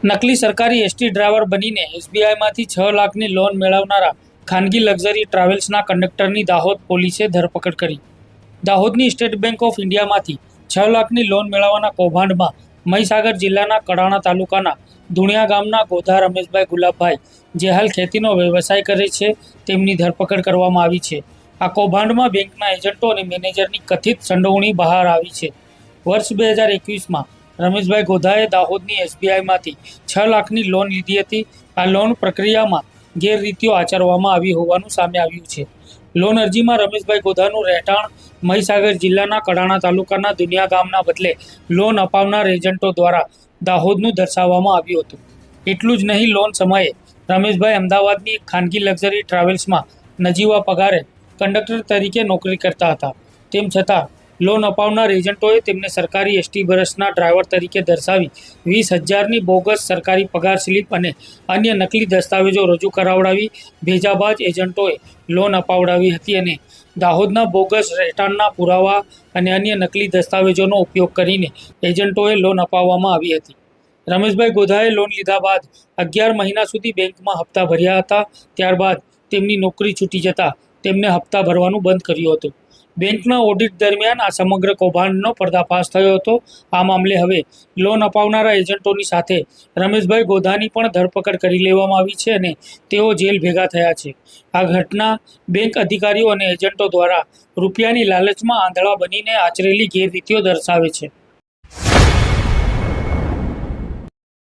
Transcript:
નકલી સરકારી ST driver બનીને એસબીઆઈમાંથી 6 લાખની લોન મેળવનારા ખાનગી લક્ઝરી ટ્રાવેલ્સના કંડક્ટરની દાહોદ પોલીસે ધરપકડ કરી. દાહોદની સ્ટેટ બેંક ઓફ ઇન્ડિયામાંથી 6 લાખની લોન મેળવવાના કૌભાંડમાં મહીસાગર જિલ્લાના કડાણા તાલુકાના ધુણિયા ગામના ગોધા રમેશભાઈ ગુલાબભાઈ, જે હાલ ખેતીનો વ્યવસાય કરે છે, તેમની ધરપકડ કરવામાં આવી છે. આ કૌભાંડમાં બેંકના એજન્ટો અને મેનેજરની કથિત સંડોવણી બહાર આવી છે. વર્ષ 2021માં રમેશભાઈ ગોધાએ દાહોદની એસબીઆઈમાંથી 6 લાખની લોન લીધી હતી. આ લોન પ્રક્રિયામાં ગેરરીતિઓ આચરવામાં આવી હોવાનું સામે આવ્યું છે. લોન અરજીમાં રમેશભાઈ ગોધાનું રહેઠાણ મહીસાગર જિલ્લાના કડાણા તાલુકાના દુનિયા ગામના બદલે લોન અપાવનાર એજન્ટો દ્વારા દાહોદનું દર્શાવવામાં આવ્યું હતું. એટલું જ નહીં, લોન સમયે રમેશભાઈ અમદાવાદની એક ખાનગી લક્ઝરી ટ્રાવેલ્સમાં નજીવા પગારે કંડક્ટર તરીકે નોકરી કરતા હતા. તેમ છતાં લોન અપાવનાર એજન્ટોએ તેમને સરકારી એસટી બસના ડ્રાઈવર તરીકે દર્શાવી 20,000ની બોગસ સરકારી પગાર સ્લીપ અને અન્ય નકલી દસ્તાવેજો રજૂ કરાવડાવી ભેજાબાજ એજન્ટોએ લોન અપાવડાવી હતી અને દાહોદના બોગસ રહેઠાણના પુરાવા અને અન્ય નકલી દસ્તાવેજોનો ઉપયોગ કરીને એજન્ટોએ લોન અપાવવામાં આવી હતી. રમેશભાઈ ગોધાએ લોન લીધા બાદ 11 મહિના સુધી બેંકમાં હપ્તા ભર્યા હતા. ત્યારબાદ તેમની નોકરી છૂટી જતાં તેમને હપ્તા ભરવાનું બંધ કર્યું હતું. બેંકના ઓડિટ દરમિયાન આ સમગ્ર કૌભાંડનો પર્દાફાશ થયો હતો. આ મામલે હવે લોન અપાવનારા એજન્ટોની સાથે રમેશભાઈ ગોધાની પણ ધરપકડ કરી લેવામાં આવી છે અને તેઓ જેલ ભેગા થયા છે. આ ઘટના બેંક અધિકારીઓ અને એજન્ટો દ્વારા રૂપિયાની લાલચમાં આંધળા બનીને આચરેલી ગેરરીતિઓ દર્શાવે છે.